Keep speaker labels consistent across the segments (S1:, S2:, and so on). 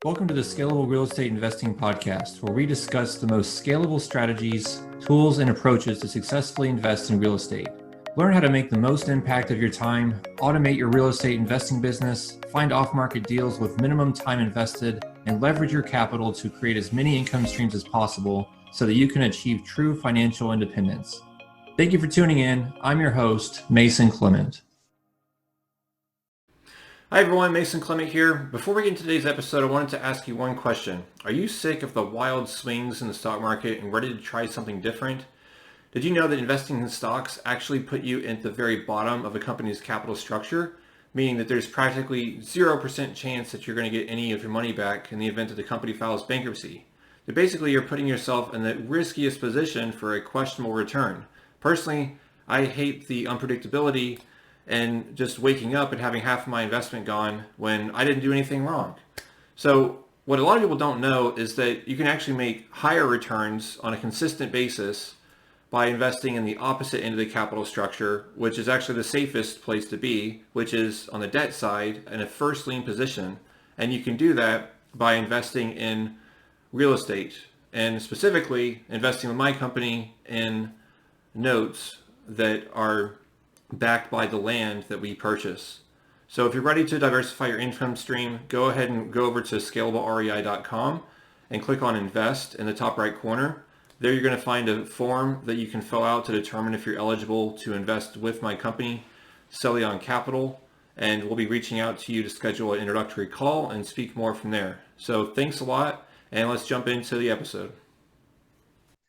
S1: Welcome to the Scalable Real Estate Investing Podcast, where we discuss the most scalable strategies, tools, and approaches to successfully invest in real estate. Learn how to make the most impact of your time, automate your real estate investing business, find off-market deals with minimum time invested, and leverage your capital to create as many income streams as possible so that you can achieve true financial independence. Thank you for tuning in. I'm your host, Mason Clement. Hi everyone, Mason Clement here. Before we get into today's episode, I wanted to ask you one question. Are you sick of the wild swings in the stock market and ready to try something different? Did you know that investing in stocks actually put you at the very bottom of a company's capital structure, meaning that there's practically 0% chance that you're going to get any of your money back in the event that the company files bankruptcy? That basically you're putting yourself in the riskiest position for a questionable return. Personally, I hate the unpredictability and just waking up and having half of my investment gone when I didn't do anything wrong. So what a lot of people don't know is that you can actually make higher returns on a consistent basis by investing in the opposite end of the capital structure, which is actually the safest place to be, which is on the debt side in a first lien position. And you can do that by investing in real estate, and specifically investing with my company in notes that are backed by the land that we purchase. So if you're ready to diversify your income stream, go ahead and go over to scalablerei.com and click on invest in the top right corner. There you're going to find a form that you can fill out to determine if you're eligible to invest with my company, Celion Capital, and we'll be reaching out to you to schedule an introductory call and speak more from there. So thanks a lot, and let's jump into the episode.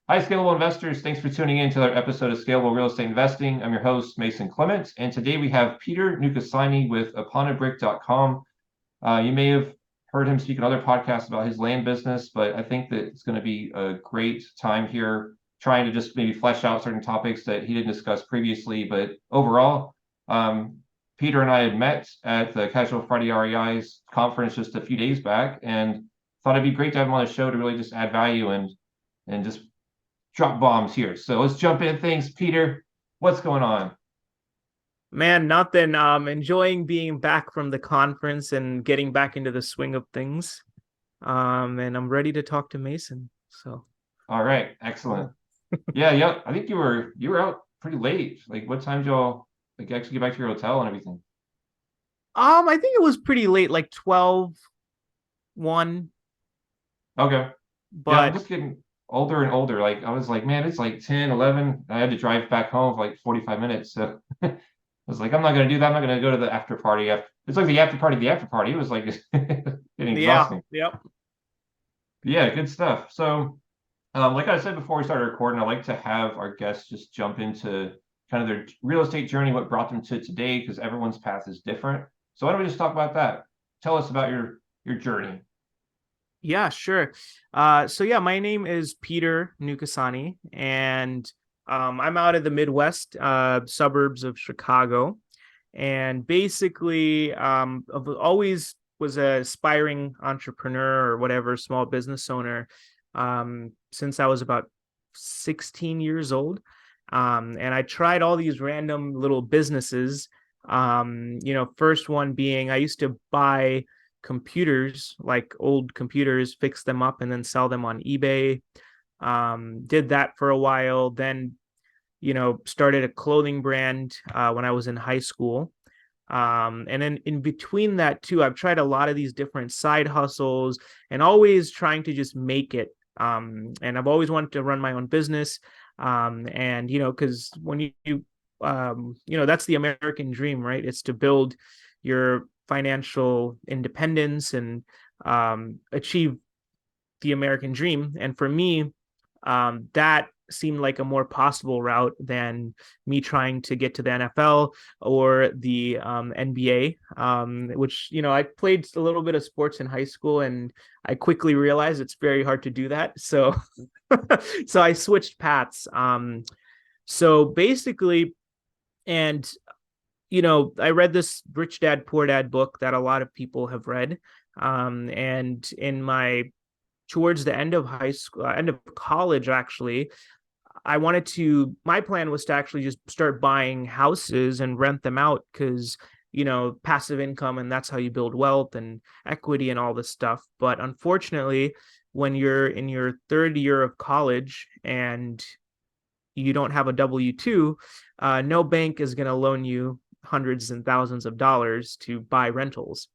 S1: Hi, Scalable Investors. Thanks for tuning in to another episode of Scalable Real Estate Investing. I'm your host, Mason Clement, and today we have Peter Nukasani with uponabrick.com. You may have heard him speak on other podcasts about his land business, but I think that it's going to be a great time here trying to just maybe flesh out certain topics that he didn't discuss previously. But overall, Peter and I had met at the Casual Friday REI's conference just a few days back and thought it'd be great to have him on the show to really just add value and just drop bombs here. So let's jump in. Thanks, Peter. What's going on?
S2: Man, nothing. Enjoying being back from the conference and getting back into the swing of things. And I'm ready to talk to Mason. So.
S1: All right, excellent. Yeah. I think you were out pretty late. Like, what time did y'all actually get back to your hotel and everything?
S2: I think it was pretty late, like 12, 1.
S1: Okay.
S2: But
S1: yeah, I'm just getting older and older. Like, I was like, man, it's like 10, 11. I had to drive back home for like 45 minutes. So I was like, I'm not going to do that. I'm not going to go to the after party. It's like the after party. It was like getting exhausting.
S2: Yep.
S1: Yeah, good stuff. So, like I said before we started recording, I like to have our guests just jump into kind of their real estate journey, what brought them to today, because everyone's path is different. So why don't we just talk about that? Tell us about your journey.
S2: Yeah, sure. So yeah, my name is Peter Nukasani, and I'm out of the Midwest suburbs of Chicago. And basically, I've always was an aspiring entrepreneur or whatever, small business owner, since I was about 16 years old. And I tried all these random little businesses. First one being I used to buy computers, like old computers, fix them up and then sell them on eBay. Did that for a while, then started a clothing brand when I was in high school. And then in between that too, I've tried a lot of these different side hustles and always trying to just make it. And I've always wanted to run my own business. And because when that's the American dream, right? It's to build your financial independence and achieve the American dream. And for me, that seemed like a more possible route than me trying to get to the NFL or the NBA, which, I played a little bit of sports in high school and I quickly realized it's very hard to do that. So, so I switched paths. So basically, and I read this Rich Dad, Poor Dad book that a lot of people have read. And towards the end of high school, end of college, actually, my plan was to actually just start buying houses and rent them out because, passive income, and that's how you build wealth and equity and all this stuff. But unfortunately, when you're in your third year of college and you don't have a W-2, no bank is going to loan you hundreds and thousands of dollars to buy rentals.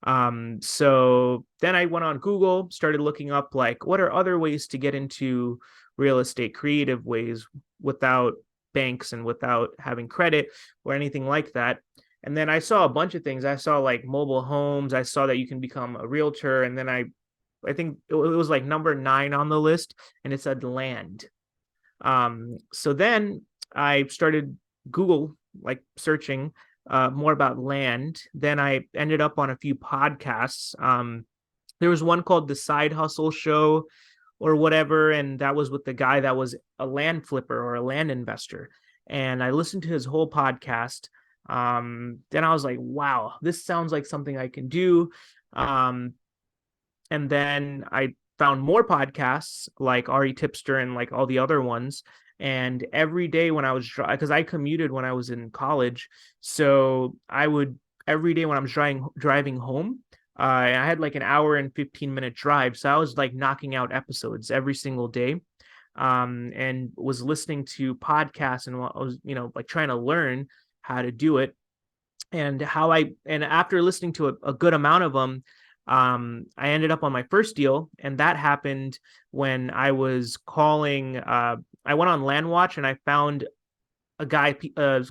S2: So then I went on Google, started looking up like what are other ways to get into real estate, creative ways without banks and without having credit or anything like that. And then I saw a bunch of things. I saw like mobile homes. I saw that you can become a realtor. And then I think it was like number 9 on the list, and it said land. So then I started Google like searching more about land. Then I ended up on a few podcasts. There was one called The Side Hustle Show or whatever, and that was with the guy that was a land flipper or a land investor. And I listened to his whole podcast. Then I was like, wow, this sounds like something I can do. And then I found more podcasts like Ari Tipster and like all the other ones. And every day when I was because I commuted when I was in college, so I would every day when I'm driving home, I had like an hour and 15-minute drive, so I was like knocking out episodes every single day, and was listening to podcasts and I was like trying to learn how to do it and after listening to a good amount of them, I ended up on my first deal, and that happened when I was calling. I went on LandWatch and I found a guy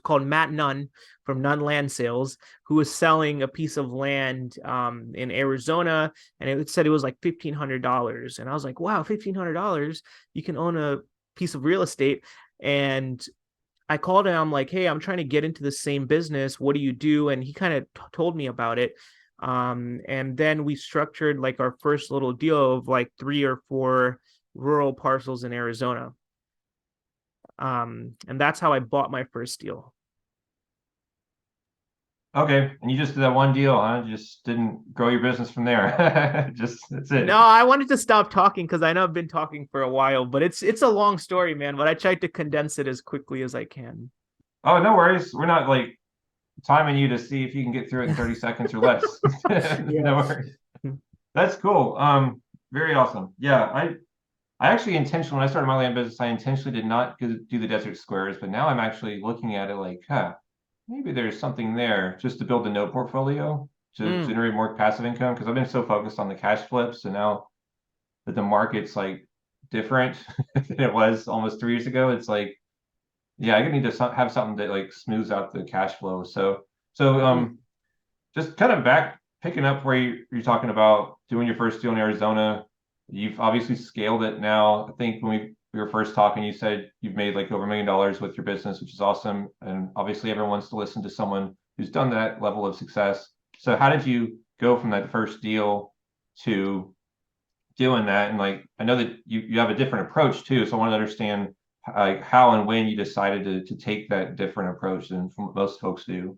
S2: called Matt Nunn from Nunn Land Sales who was selling a piece of land in Arizona, and it said it was like $1,500, and I was like, wow, $1,500, you can own a piece of real estate. And I called him. I'm like, hey, I'm trying to get into the same business. What do you do? And he kind of told me about it. And then we structured like our first little deal of like 3 or 4 rural parcels in Arizona. And that's how I bought my first deal.
S1: Okay, and you just did that one deal, huh? Just didn't grow your business from there. Just that's it.
S2: No, I wanted to stop talking because I know I've been talking for a while, but it's a long story, man. But I tried to condense it as quickly as I can.
S1: Oh, no worries. We're not like timing you to see if you can get through it in 30 seconds or less.
S2: Yeah.
S1: No worries. That's cool. Very awesome. Yeah, I actually intentionally, when I started my land business, I intentionally did not do the desert squares, but now I'm actually looking at it like, maybe there's something there just to build a note portfolio to generate more passive income because I've been so focused on the cash flips, and now that the market's like different than it was almost 3 years ago, it's like, yeah, I need to have something that like smooths out the cash flow. So just kind of picking up where you're talking about doing your first deal in Arizona. You've obviously scaled it now. I think when we were first talking, you said you've made like over $1 million with your business, which is awesome. And obviously everyone wants to listen to someone who's done that level of success. So how did you go from that first deal to doing that? And like, I know that you have a different approach too. So I want to understand like how and when you decided to take that different approach than most folks do.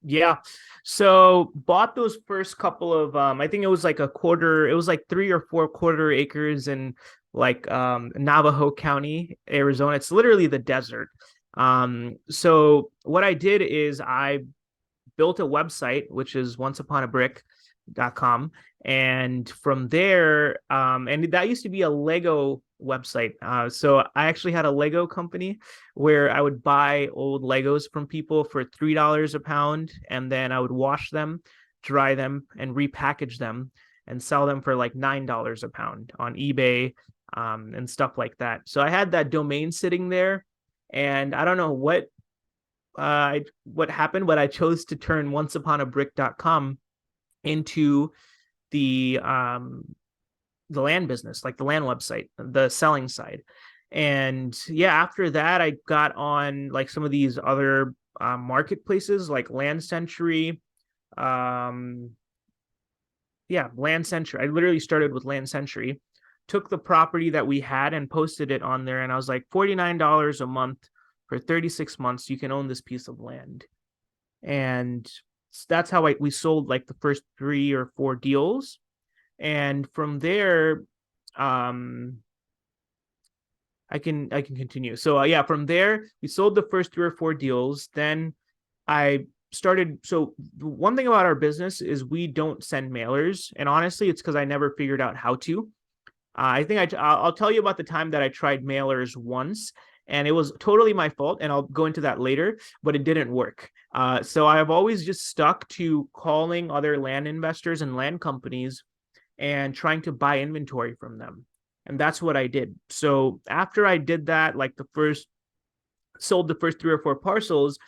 S2: Yeah. So bought those first couple of I think it was like it was like 3 or 4 quarter acres in like Navajo County, Arizona. It's literally the desert. So what I did is I built a website, which is onceuponabrick.com. And from there, and that used to be a Lego website. So I actually had a Lego company where I would buy old Legos from people for $3 a pound, and then I would wash them, dry them, and repackage them and sell them for like $9 a pound on eBay, and stuff like that. So I had that domain sitting there, and I don't know what happened, but I chose to turn onceuponabrick.com into the land business, like the land website, the selling side. And yeah, after that, I got on like some of these other marketplaces like Land Century. Yeah, Land Century. I literally started with Land Century, took the property that we had and posted it on there. And I was like, $49 a month for 36 months, you can own this piece of land. And that's how we sold like the first 3 or 4 deals. And from there, I can continue. So yeah, from there we sold the first 3 or 4 deals. Then I started. So one thing about our business is we don't send mailers, and honestly, it's because I never figured out how to. I think I'll tell you about the time that I tried mailers once, and it was totally my fault, and I'll go into that later, but it didn't work. So I've always just stuck to calling other land investors and land companies and trying to buy inventory from them. And that's what I did. So after I did that, like sold the first 3 or 4 parcels,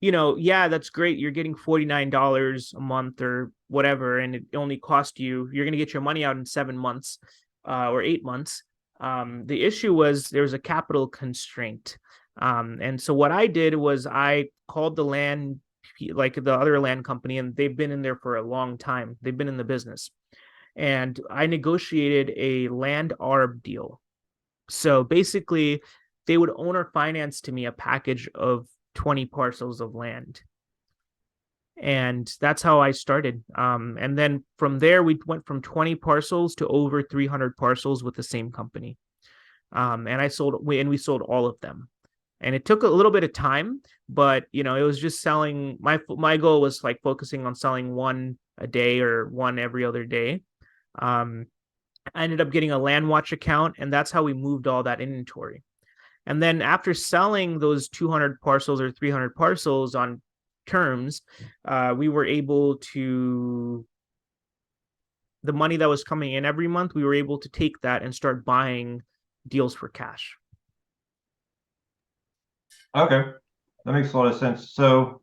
S2: yeah, that's great. You're getting $49 a month or whatever, and it only cost you're going to get your money out in 7 months or 8 months. The issue was there was a capital constraint. And so what I did was I called the land, like the other land company, and they've been in there for a long time. They've been in the business. And I negotiated a land arb deal. So basically, they would owner finance to me a package of 20 parcels of land. And that's how I started. And then from there, we went from 20 parcels to over 300 parcels with the same company. And we sold all of them. And it took a little bit of time, but it was just selling. My goal was like focusing on selling one a day or one every other day. I ended up getting a land watch account, and that's how we moved all that inventory. And then after selling those 200 parcels or 300 parcels on terms, we were able to, the money that was coming in every month, we were able to take that and start buying deals for cash.
S1: Okay, that makes a lot of sense. So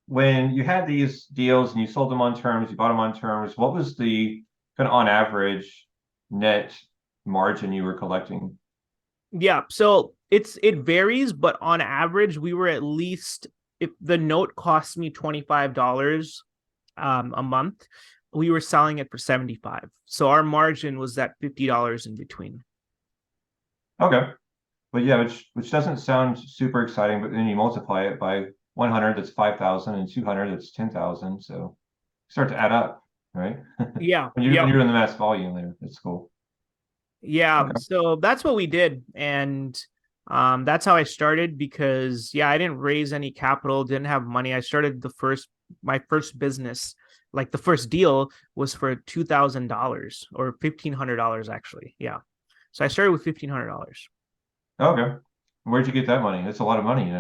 S1: when you had these deals and you sold them on terms, you bought them on terms, what was the kind of on average net margin you were collecting?
S2: Yeah, so it varies, but on average, we were at least, if the note cost me $25 a month, we were selling it for 75. So our margin was that $50 in between.
S1: Okay. But yeah, which doesn't sound super exciting, but then you multiply it by 100, that's 5,000, and 200, that's 10,000. So start to add up, right?
S2: Yeah,
S1: When
S2: yeah,
S1: you're doing the mass volume there, it's cool.
S2: yeah.
S1: Okay.
S2: So that's what we did, and that's how I started because yeah, I didn't raise any capital, didn't have money. I started my first business, like the first deal was for $2,000 or $1,500 actually. Yeah, so I started with $1,500.
S1: Okay. Where'd you get that money? That's a lot of money,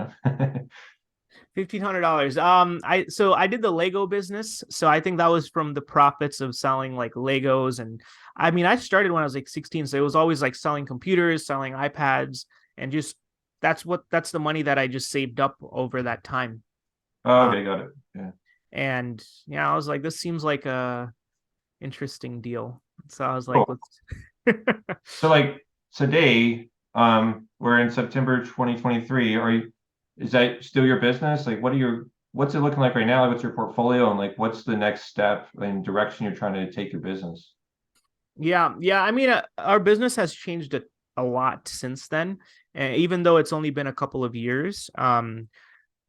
S2: $1,500. I did the Lego business, so I think that was from the profits of selling like Legos, and I mean I started when I was like 16, so it was always like selling computers, selling iPads, and just that's the money that I just saved up over that time.
S1: Oh,
S2: Um,
S1: okay, got it. Yeah.
S2: and yeah, I was like, this seems like a interesting deal, so I was like,
S1: Cool.
S2: let's.
S1: So like today, we're in September 2023. Is that still your business? Like what's it looking like right now? Like, what's your portfolio and like what's the next step and direction you're trying to take your business?
S2: Yeah, yeah. I mean, our business has changed a lot since then, even though it's only been a couple of years.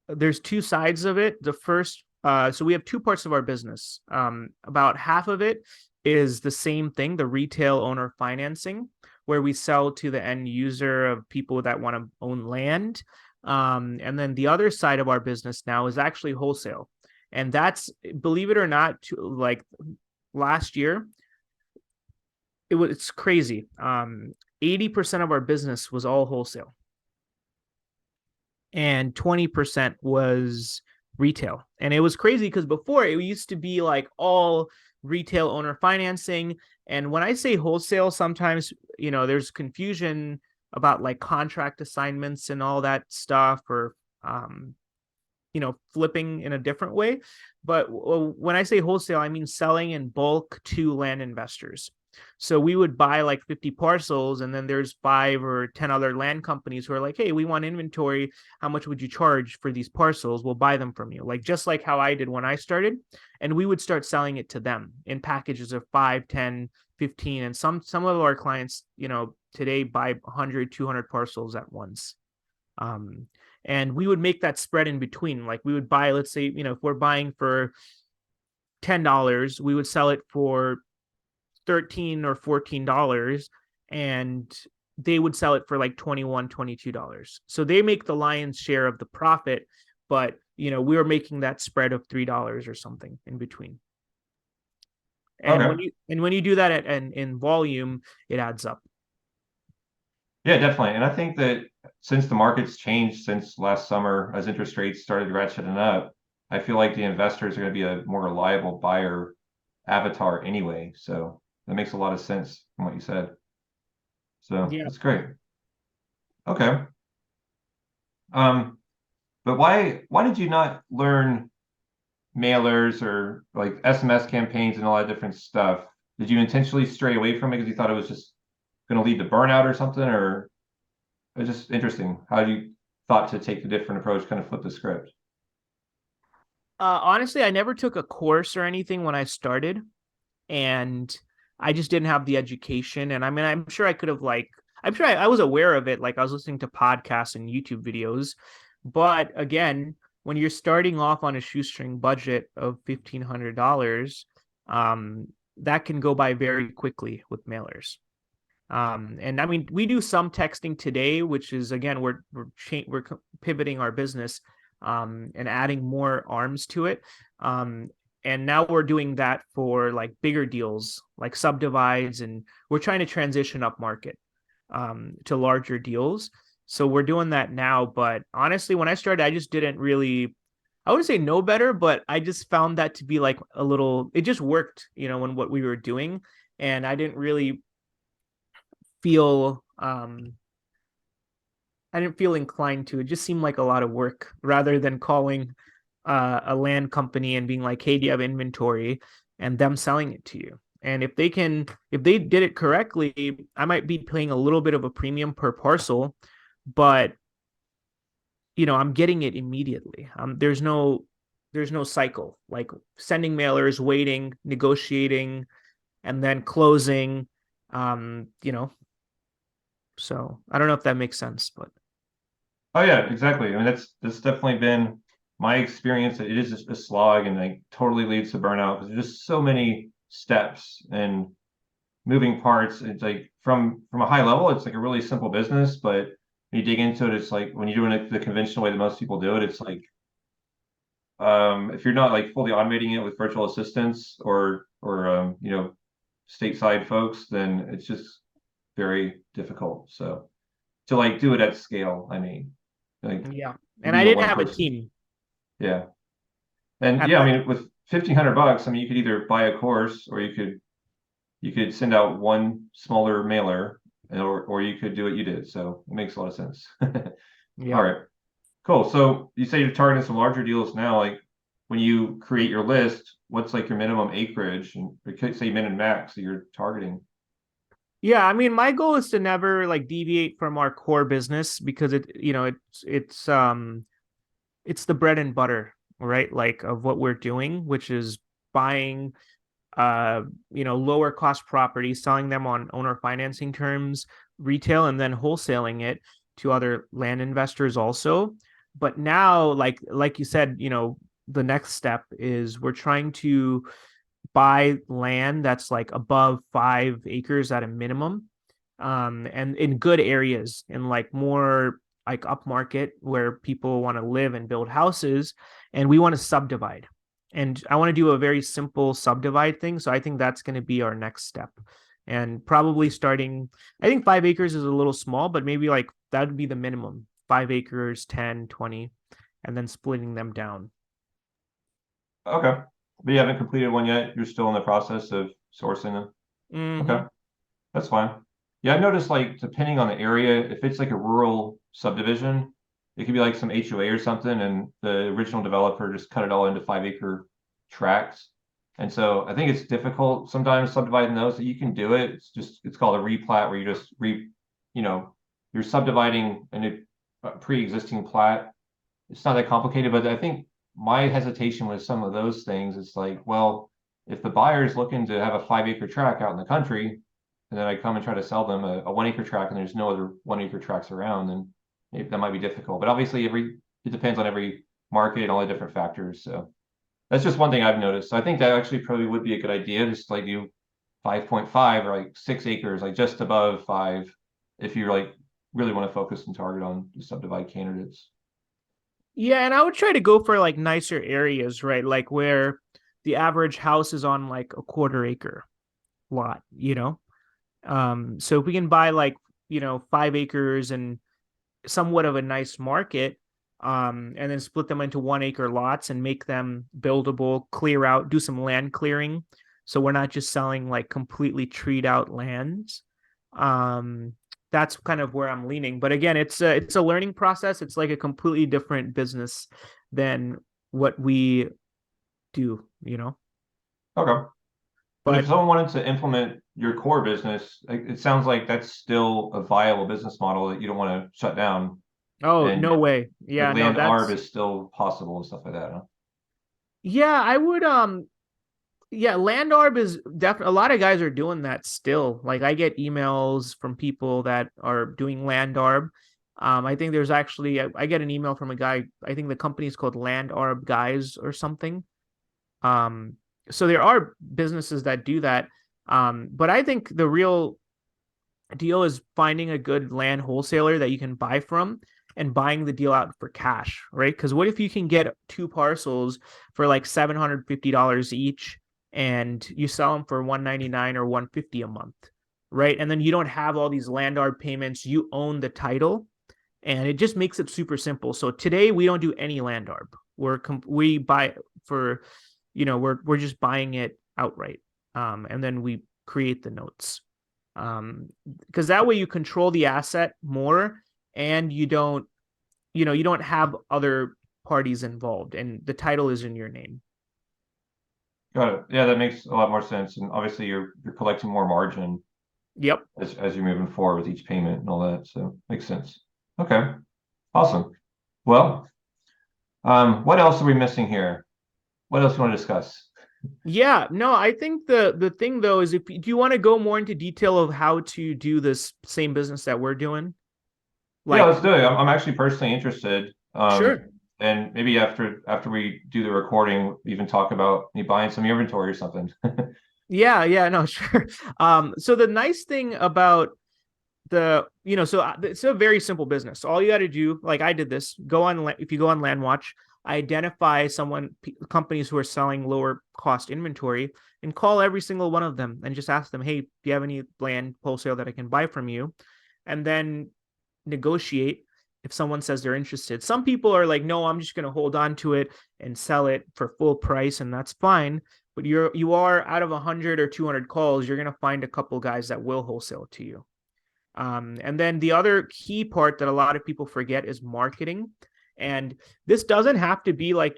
S2: There's two sides of it. The first, so we have two parts of our business. About half of it is the same thing, the retail owner financing, where we sell to the end user of people that want to own land. And then the other side of our business now is actually wholesale. And that's, believe it or not, like last year, it's crazy. 80% of our business was all wholesale and 20% was retail. And it was crazy because before it used to be like all retail owner financing. And when I say wholesale, sometimes, there's confusion about like contract assignments and all that stuff, or, flipping in a different way. But when I say wholesale, I mean selling in bulk to land investors. So we would buy like 50 parcels, and then there's 5 or 10 other land companies who are like, hey, we want inventory. How much would you charge for these parcels? We'll buy them from you. Like just like how I did when I started. And we would start selling it to them in packages of 5, 10, 15. And some of our clients, today buy 100, 200 parcels at once. And we would make that spread in between. Like we would buy, let's say, if we're buying for $10, we would sell it for $13 or $14, and they would sell it for like 21, $22. So they make the lion's share of the profit, but we were making that spread of $3 or something in between. And
S1: Okay.
S2: when you do that in volume, it adds up.
S1: Yeah, definitely. And I think that since the market's changed since last summer, as interest rates started ratcheting up, I feel like the investors are going to be a more reliable buyer avatar anyway. So that makes a lot of sense from what you said. So
S2: Yeah.
S1: that's great. Okay. Um, but why did you not learn mailers or like SMS campaigns and all that different stuff? Did you intentionally stray away from it because you thought it was just going to lead to burnout or something, or it's just interesting how you thought to take the different approach, kind of flip the script.
S2: Honestly, I never took a course or anything when I started, and I just didn't have the education. And I mean, I'm sure I could have I'm sure I was aware of it. Like I was listening to podcasts and YouTube videos, but again, when you're starting off on a shoestring budget of $1,500, that can go by very quickly with mailers. And I mean, we do some texting today, which is again, we're pivoting our business, and adding more arms to it. And now we're doing that for like bigger deals, like subdivides, and we're trying to transition up market, to larger deals. So we're doing that now. But honestly, when I started, I just didn't really, I wouldn't say know better, but I just found that to be like a little, it just worked, when what we were doing. And I didn't really feel I didn't feel inclined to. It just seemed like a lot of work rather than calling a land company and being like, "Hey, do you have inventory?" and them selling it to you. And if they did it correctly, I might be paying a little bit of a premium per parcel, but I'm getting it immediately. There's no cycle like sending mailers, waiting, negotiating, and then closing. Um, you know, So I don't know if that makes sense, but
S1: Oh yeah, exactly. I mean, that's definitely been my experience. It is just a slog and like totally leads to burnout because there's just so many steps and moving parts. It's like from a high level, it's like a really simple business, but when you dig into it, it's like when you're doing it the conventional way that most people do it, it's like if you're not like fully automating it with virtual assistants or stateside folks, then it's just very difficult. So to like do it at scale, I mean, like
S2: yeah.
S1: you
S2: And I
S1: need a
S2: didn't
S1: one
S2: have a
S1: person.
S2: team
S1: Yeah. And
S2: at
S1: yeah, I
S2: that.
S1: mean with 1,500 bucks, I mean you could either buy a course or you could send out one smaller mailer or you could do what you did. So it makes a lot of sense. All
S2: Yeah.
S1: right. Cool. So you say you're targeting some larger deals now. Like when you create your list, what's like your minimum acreage and or could say min and max that you're targeting?
S2: Yeah, I mean, my goal is to never like deviate from our core business because it's the bread and butter, right? Like of what we're doing, which is buying lower cost properties, selling them on owner financing terms, retail, and then wholesaling it to other land investors also. But now, like you said, the next step is we're trying to buy land that's like above 5 acres at a minimum, and in good areas, in like more like upmarket where people want to live and build houses, and we want to subdivide. And I want to do a very simple subdivide thing. So I think that's going to be our next step. And probably starting, I think 5 acres is a little small, but maybe like that would be the minimum 5 acres, 10, 20, and then splitting them down.
S1: Okay. But you haven't completed one yet. You're still in the process of sourcing them.
S2: Mm-hmm.
S1: Okay. That's fine. Yeah, I've noticed like depending on the area, if it's like a rural subdivision, it could be like some HOA or something, and the original developer just cut it all into 5 acre tracts. And so I think it's difficult sometimes subdividing those. That you can do it. It's called a replat where you just you know, you're subdividing a pre-existing plat. It's not that complicated, but I think my hesitation with some of those things is like, well, if the buyer is looking to have a 5 acre tract out in the country, and then I come and try to sell them a 1 acre tract and there's no other 1 acre tracts around, then maybe that might be difficult. But obviously it depends on every market and all the different factors. So that's just one thing I've noticed. So I think that actually probably would be a good idea, just like do 5.5 or like 6 acres, like just above five, if you like really want to focus and target on the subdivide candidates.
S2: Yeah, and I would try to go for like nicer areas, right? Like where the average house is on like a quarter acre lot, you know? So if we can buy like, 5 acres and somewhat of a nice market, and then split them into 1 acre lots and make them buildable, clear out, do some land clearing. So we're not just selling like completely treed out lands. Um, that's kind of where I'm leaning. But again, it's a learning process. It's like a completely different business than what we do.
S1: Okay. But if
S2: But
S1: someone wanted to implement your core business, it sounds like that's still a viable business model that you don't want to shut down,
S2: oh,
S1: and
S2: no way.
S1: like
S2: Yeah, no,
S1: land arb
S2: that's
S1: is still possible and stuff like that, huh?
S2: yeah, I would yeah, land arb is definitely a lot of guys are doing that still. Like I get emails from people that are doing land arb. I think there's actually I get an email from a guy. I think the company is called Land Arb Guys or something. Um, so there are businesses that do that. But I think the real deal is finding a good land wholesaler that you can buy from and buying the deal out for cash, right? Because what if you can get two parcels for like $750 each and you sell them for 199 or 150 a month, right? And then you don't have all these land art payments, you own the title, and it just makes it super simple. So today we don't do any land arb. We buy for, we're just buying it outright, and then we create the notes, because that way you control the asset more, and you don't have other parties involved, and the title is in your name.
S1: Got it. Yeah, that makes a lot more sense. And obviously you're collecting more margin
S2: Yep.
S1: as you're moving forward with each payment and all that. So makes sense. Okay. Awesome. Well, what else are we missing here? What else do you want to discuss?
S2: Yeah, no, I think the thing though is, if do you want to go more into detail of how to do this same business that we're doing?
S1: Yeah,
S2: Like,
S1: let's do it. I'm actually personally interested.
S2: sure.
S1: And maybe after we do the recording, even talk about me buying some inventory or something.
S2: Yeah, yeah, no, sure. So the nice thing about it's a very simple business. All you got to do, like I did this, if you go on Landwatch, identify companies who are selling lower cost inventory, and call every single one of them and just ask them, hey, do you have any land wholesale that I can buy from you? And then negotiate if someone says they're interested. Some people are like, no, I'm just going to hold on to it and sell it for full price, and that's fine. But you are out of 100 or 200 calls, you're going to find a couple guys that will wholesale to you. And then the other key part that a lot of people forget is marketing. And this doesn't have to be like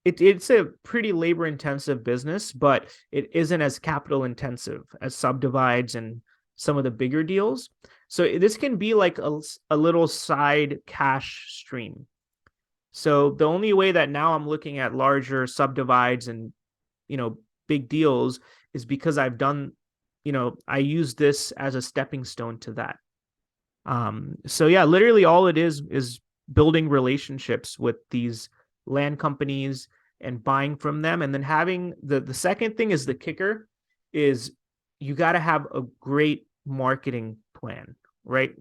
S2: it's a pretty labor intensive business, but it isn't as capital intensive as subdivides and some of the bigger deals. So this can be like a little side cash stream. So the only way that now I'm looking at larger subdivides and, big deals is because I use this as a stepping stone to that. So yeah, literally all it is building relationships with these land companies and buying from them. And then having the second thing is the kicker is you got to have a great marketing plan, right?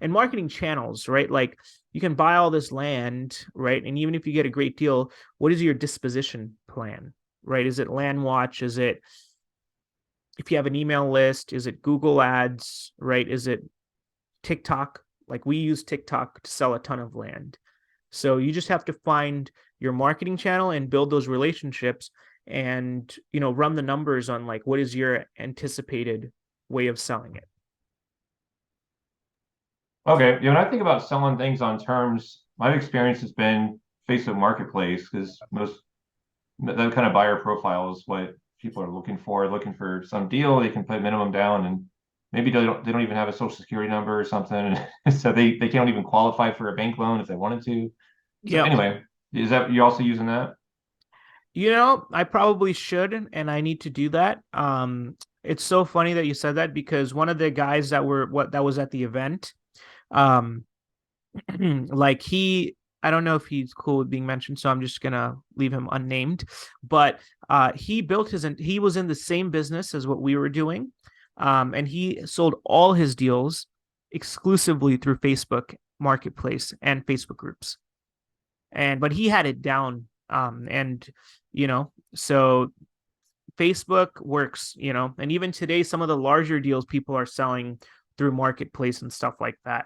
S2: And marketing channels, right? Like you can buy all this land, right? And even if you get a great deal, what is your disposition plan, right? Is it land watch? Is it, if you have an email list, is it Google ads, right? Is it TikTok? Like we use TikTok to sell a ton of land. So you just have to find your marketing channel and build those relationships, and, run the numbers on like, what is your anticipated way of selling it?
S1: Okay, when I think about selling things on terms, my experience has been Facebook Marketplace because most that kind of buyer profile is what people are looking for. Looking for some deal, they can put minimum down, and maybe they don't even have a social security number or something, so they can't even qualify for a bank loan if they wanted to. So
S2: Yep.
S1: anyway, is that you also using that?
S2: I probably should, and I need to do that. It's so funny that you said that, because one of the guys that was at the event, um, like I don't know if he's cool with being mentioned, so I'm just gonna leave him unnamed. But he was in the same business as what we were doing. And he sold all his deals exclusively through Facebook Marketplace and Facebook groups. But he had it down. And so Facebook works, and even today, some of the larger deals people are selling through Marketplace and stuff like that,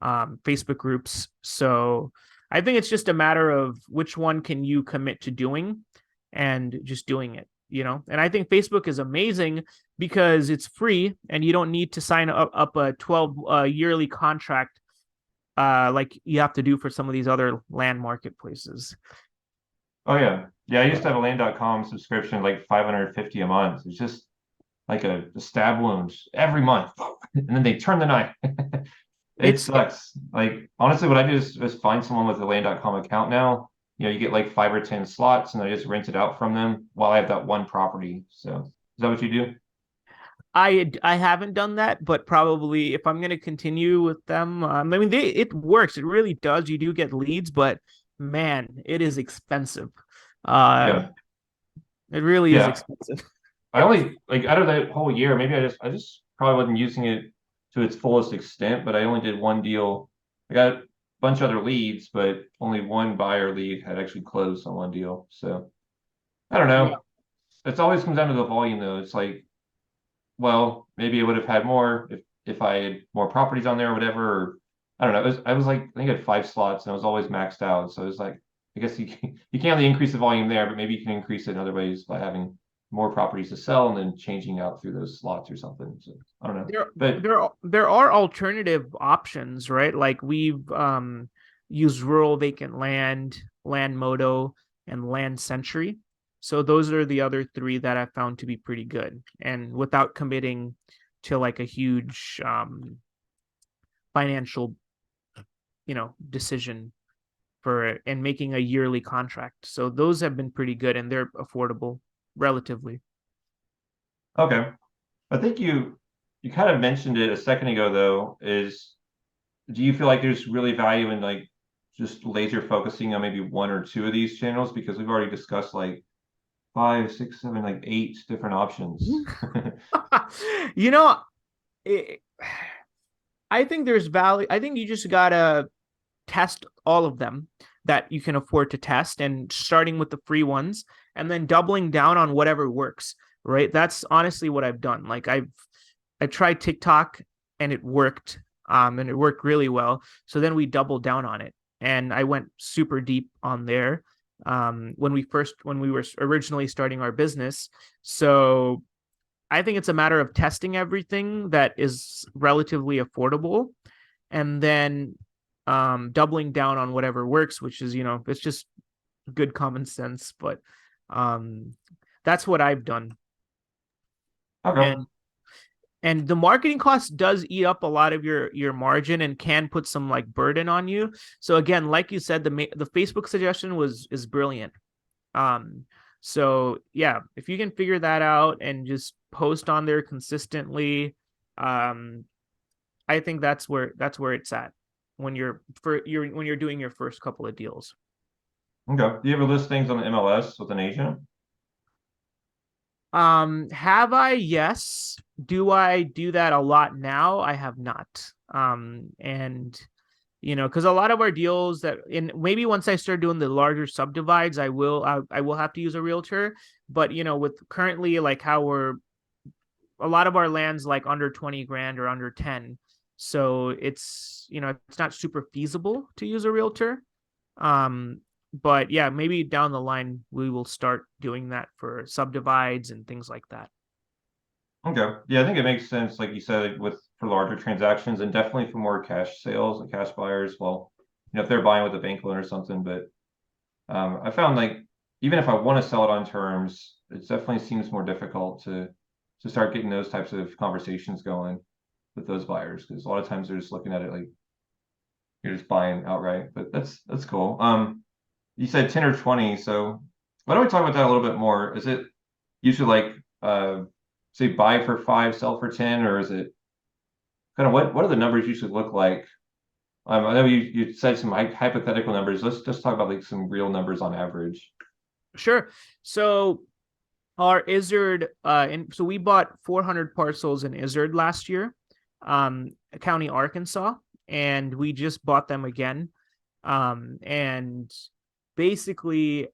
S2: Facebook groups. So I think it's just a matter of which one can you commit to doing and just doing it. And I think Facebook is amazing because it's free and you don't need to sign up a 12 yearly contract like you have to do for some of these other land marketplaces.
S1: Oh yeah. Yeah, I used to have a land.com subscription, like 550 a month. It's just like a stab wound every month. And then they turn the knife. It
S2: It's
S1: sucks. Like honestly, what I do is find someone with a land.com account now. You get like 5 or 10 slots and I just rent it out from them while I have that one property. So is that what you do?
S2: I haven't done that, but probably if I'm going to continue with them, I mean it works. It really does. You do get leads, but man, it is expensive. Uh,
S1: Yeah.
S2: it really is
S1: Yeah.
S2: expensive.
S1: I only like out of that whole year, maybe I just probably wasn't using it to its fullest extent, but I only did one deal. I got a bunch of other leads, but only one buyer lead had actually closed on one deal. So I don't
S2: Yeah.
S1: know. It's always comes down to the volume though. It's like, well, maybe I would have had more if I had more properties on there or whatever. Or, I don't know. I was like I think I had 5 slots and I was always maxed out. So it's like I guess you can't really increase the volume there, but maybe you can increase it in other ways by having more properties to sell and then changing out through those slots or something. So I don't know.
S2: There
S1: But
S2: there are alternative options, right? Like we've used rural vacant land, land modo, and land century. So those are the other three that I found to be pretty good, and without committing to like a huge financial, decision for it and making a yearly contract. So those have been pretty good and they're affordable relatively.
S1: okay. I think you kind of mentioned it a second ago though, is do you feel like there's really value in like just laser focusing on maybe one or two of these channels? Because we've already discussed like five, six, seven, like eight different options.
S2: you know, it, I think there's value. I think you just gotta test all of them that you can afford to test and starting with the free ones and then doubling down on whatever works, right? That's honestly what I've done. Like I tried TikTok and it worked really well. So then we doubled down on it and I went super deep on there when we were originally starting our business. So I think it's a matter of testing everything that is relatively affordable and then doubling down on whatever works, which is, it's just good common sense. But um, that's what I've done.
S1: Okay.
S2: And the marketing cost does eat up a lot of your margin and can put some like burden on you. So again, like you said, the Facebook suggestion is brilliant. Um, so yeah, if you can figure that out and just post on there consistently, um, I think that's where it's at when you're doing your first couple of deals.
S1: Okay. Do you ever list things on the MLS with an agent?
S2: Have I? Yes. Do I do that a lot now? I have not. And because a lot of our deals that in maybe once I start doing the larger subdivides, I will have to use a realtor. But with currently like how we're a lot of our lands like under 20 grand or under 10. So it's not super feasible to use a realtor. Um, but yeah, maybe down the line we will start doing that for subdivides and things like that.
S1: Okay. Yeah, I think it makes sense, like you said, with for larger transactions and definitely for more cash sales and cash buyers. Well, if they're buying with a bank loan or something, but I found like even if I want to sell it on terms, it definitely seems more difficult to start getting those types of conversations going with those buyers because a lot of times they're just looking at it like you're just buying outright. But that's cool. You said 10 or 20, so why don't we talk about that a little bit more? Is it usually like say buy for five, sell for 10, or is it kind of what do the numbers usually look like? I know you said some hypothetical numbers. Let's just talk about like some real numbers on average.
S2: Sure. So Our Izzard, and so we bought 400 parcels in Izzard last year, County, Arkansas, and we just bought them again. And basically,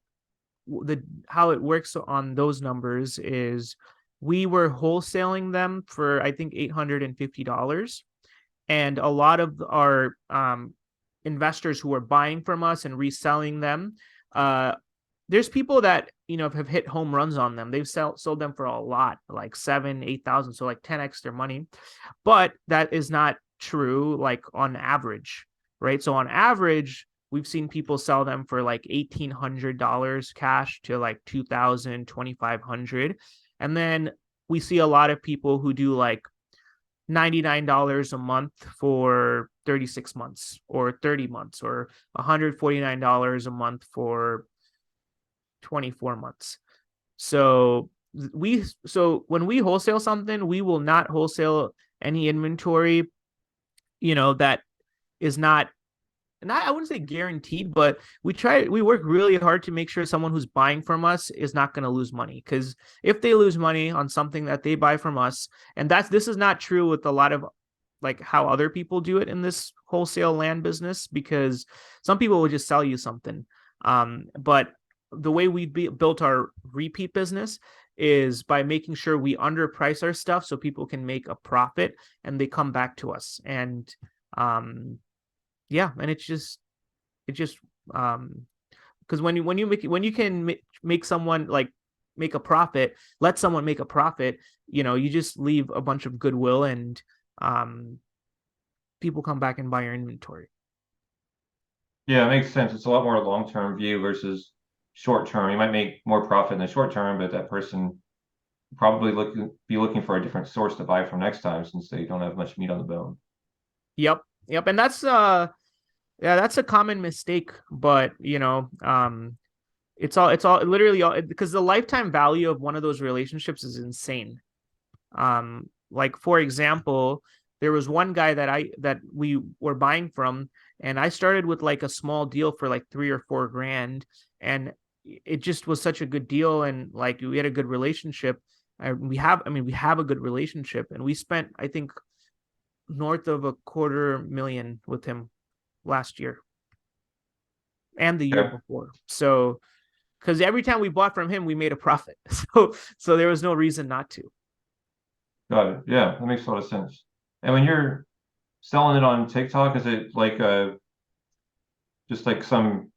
S2: the how it works on those numbers is we were wholesaling them for I think $850, and a lot of our investors who are buying from us and reselling them, there's people that have hit home runs on them. They've sold them for a lot, like 7,000, 8,000, so like 10x their money. But that is not true, like on average, right? So on average, we've seen people sell them for like $1,800 cash to like 2,000, 2,500, and then we see a lot of people who do like $99 a month for 36 months or 30 months, or $149 a month for 24 months. So when we wholesale something, we will not wholesale any inventory, that is not, I wouldn't say guaranteed, but we work really hard to make sure someone who's buying from us is not going to lose money. Because if they lose money on something that they buy from us, and this is not true with a lot of like how other people do it in this wholesale land business, because some people will just sell you something. But the way we built our repeat business is by making sure we underprice our stuff so people can make a profit and they come back to us. And yeah, and it's just because when you can make someone like make a profit, let someone make a profit, you just leave a bunch of goodwill, and people come back and buy your inventory.
S1: Yeah, it makes sense. It's a lot more long-term view versus short-term. You might make more profit in the short term, but that person probably be looking for a different source to buy from next time since they don't have much meat on the bone.
S2: Yep. And that's yeah, that's a common mistake, but it's all literally all, because the lifetime value of one of those relationships is insane. Like for example, there was one guy that we were buying from, and I started with like a small deal for like 3 or 4 grand, and it just was such a good deal, and like we had a good relationship. We have a good relationship, and we spent I think north of $250,000 with him last year and the year
S1: Okay,
S2: before. So because every time we bought from him, we made a profit. So there was no reason not to.
S1: got it. Yeah, that makes a lot of sense. And when you're selling it on TikTok, is it like just like some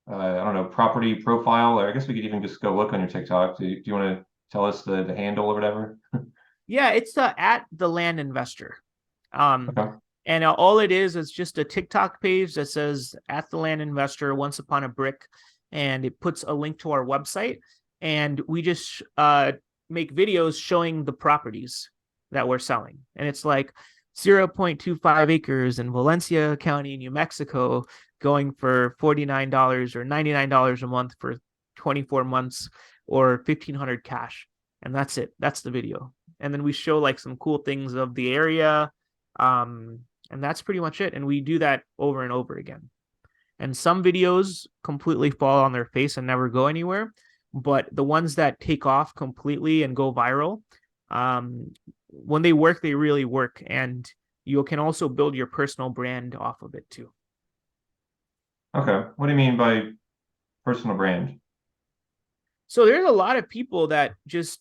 S1: I don't know, property profile? Or I guess we could even just go look on your TikTok. Do you want to tell us the handle or whatever?
S2: Yeah, it's at the land investor. Um,
S1: Okay.
S2: and all it is just a TikTok page that says at the land investor once upon a brick, and it puts a link to our website, and we just make videos showing the properties that we're selling. And it's like 0.25 acres in Valencia County, New Mexico, going for $49 or $99 a month for 24 months, or 1,500 cash. And that's it. That's the video. And then we show like some cool things of the area. And that's pretty much it. And we do that over and over again. And some videos completely fall on their face and never go anywhere. But the ones that take off completely and go viral, when they work, they really work. And you can also build your personal brand off of it too.
S1: Okay. What do you mean by personal brand?
S2: So there's a lot of people that just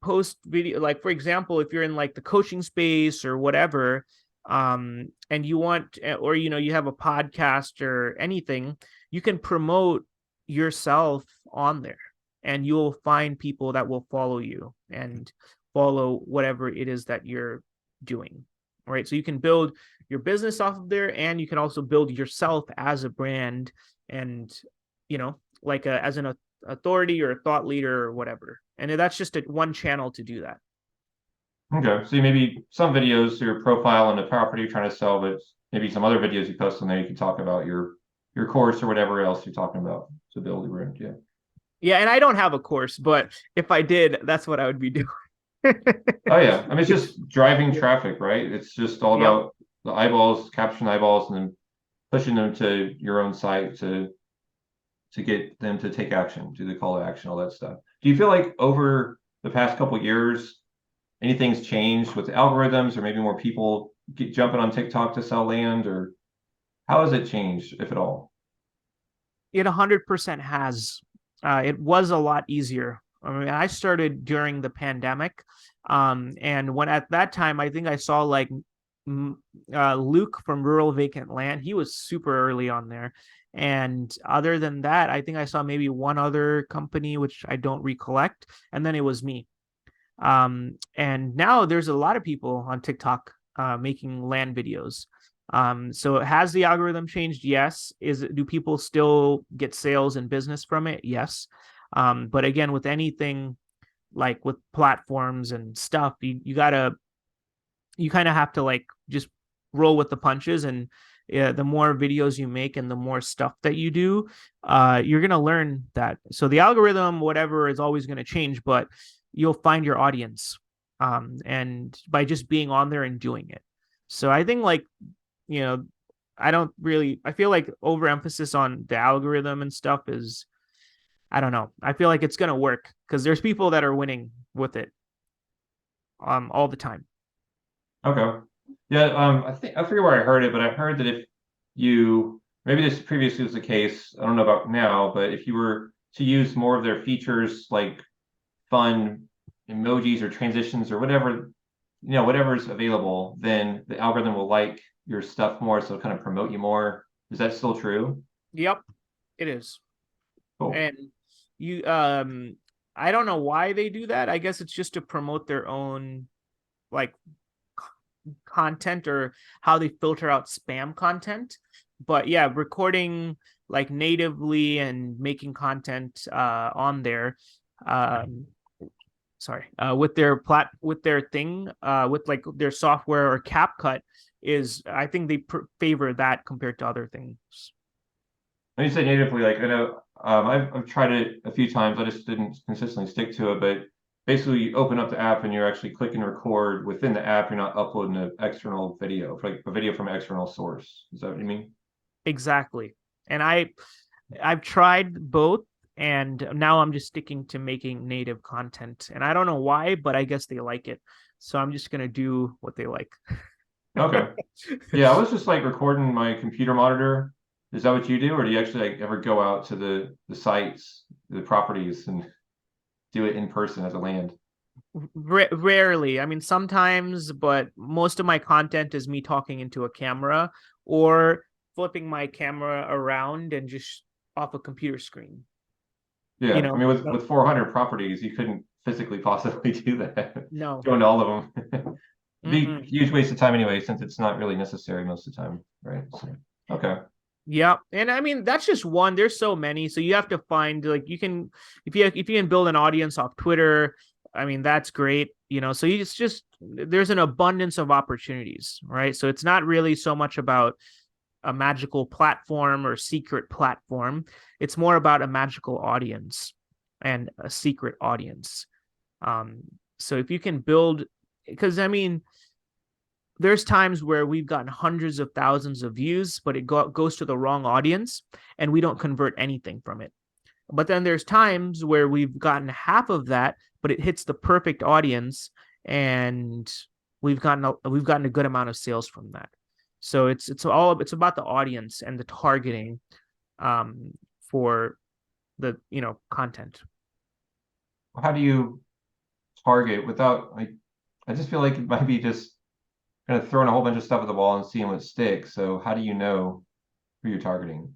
S2: post video, like for example, if you're in like the coaching space or whatever, and you want, or you have a podcast or anything, you can promote yourself on there, and you'll find people that will follow you and follow whatever it is that you're doing. Right, so you can build your business off of there, and you can also build yourself as a brand, and like as an authority or a thought leader or whatever. And that's just one channel to do that.
S1: Okay. So maybe some videos, your profile on the property you're trying to sell, but maybe some other videos you post on there, you can talk about your course or whatever else you're talking about to build your brand. Yeah.
S2: Yeah, and I don't have a course, but if I did, that's what I would be doing.
S1: Oh yeah. I mean, it's just driving traffic, right? It's just all
S2: Yep.
S1: about the eyeballs, capturing eyeballs, and then pushing them to your own site to get them to take action, do the call to action, all that stuff. Do you feel like over the past couple years, anything's changed with the algorithms, or maybe more people jumping on TikTok to sell land, or how has it changed, if at all?
S2: It 100% has. It was a lot easier. I mean, I started during the pandemic, and when at that time, I think I saw like Luke from Rural Vacant Land. He was super early on there, and other than that, I think I saw maybe one other company which I don't recollect, and then it was me. And now there's a lot of people on TikTok making land videos. So has the algorithm changed? Yes. Do people still get sales and business from it? Yes. But again, with anything like with platforms and stuff, you kind of have to like just roll with the punches. And the more videos you make and the more stuff that you do, you're gonna learn that. So the algorithm, whatever, is always gonna change, but you'll find your audience, and by just being on there and doing it. So I think like, you know, I feel like overemphasis on the algorithm and stuff is, I don't know. I feel like it's gonna work because there's people that are winning with it all the time.
S1: Okay. Yeah, I forget where I heard it, but I heard that if you maybe this previously was the case, I don't know about now, but if you were to use more of their features like fun emojis or transitions or whatever, whatever's available, then the algorithm will like your stuff more, so it'll kind of promote you more. Is that still true?
S2: Yep, it is.
S1: Cool.
S2: And you I don't know why they do that. I guess it's just to promote their own like content, or how they filter out spam content. But yeah, recording like natively and making content on there, um with their thing, with like their software or CapCut, is I think they favor that compared to other things.
S1: When you say natively, like I know I've tried it a few times. I just didn't consistently stick to it. But basically, you open up the app and you're actually clicking record within the app. You're not uploading an external video, like a video from an external source. Is that what you mean?
S2: Exactly. And I've tried both, and now I'm just sticking to making native content. And I don't know why, but I guess they like it. So I'm just gonna do what they like.
S1: Okay. Yeah, I was just like recording my computer monitor. Is that what you do, or do you actually like ever go out to the sites, the properties, and do it in person as a land?
S2: Rarely. I mean, sometimes, but most of my content is me talking into a camera or flipping my camera around and just off a computer screen. You
S1: Yeah, I
S2: know,
S1: mean, with 400 properties, you couldn't physically possibly do that.
S2: no.
S1: Go into all of them. It'd be a
S2: Mm-mm.
S1: huge waste of time anyway, since it's not really necessary most of the time, right? So, okay.
S2: Yeah, and I mean that's just one. There's so many, so you have to find like you can, if you can build an audience off Twitter. I mean that's great, you know. So it's just there's an abundance of opportunities, right? So it's not really so much about a magical platform or secret platform. It's more about a magical audience and a secret audience. Um, so if you can build, because I mean there's times where we've gotten hundreds of thousands of views, but it goes to the wrong audience and we don't convert anything from it. But then there's times where we've gotten half of that, but it hits the perfect audience and we've gotten a good amount of sales from that. So it's about the audience and the targeting, um, for the content.
S1: How do you target without like? I just feel like it might be just kind of throwing a whole bunch of stuff at the wall and seeing what sticks. So how do you know who you're targeting?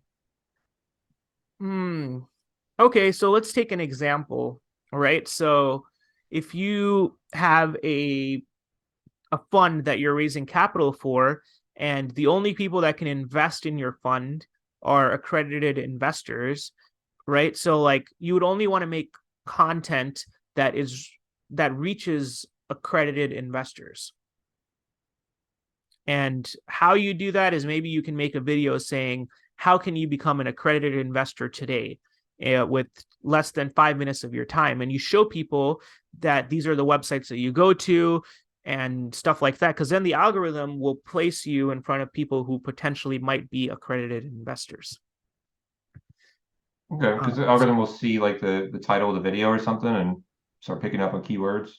S2: Hmm. Okay, so let's take an example, right? So if you have a fund that you're raising capital for, and the only people that can invest in your fund are accredited investors, right? So like you would only want to make content that reaches accredited investors. And how you do that is maybe you can make a video saying, how can you become an accredited investor today, with less than 5 minutes of your time? And you show people that these are the websites that you go to and stuff like that. Because then the algorithm will place you in front of people who potentially might be accredited investors.
S1: Okay, because the
S2: So
S1: algorithm will see like the title of the video or something and start picking up on keywords.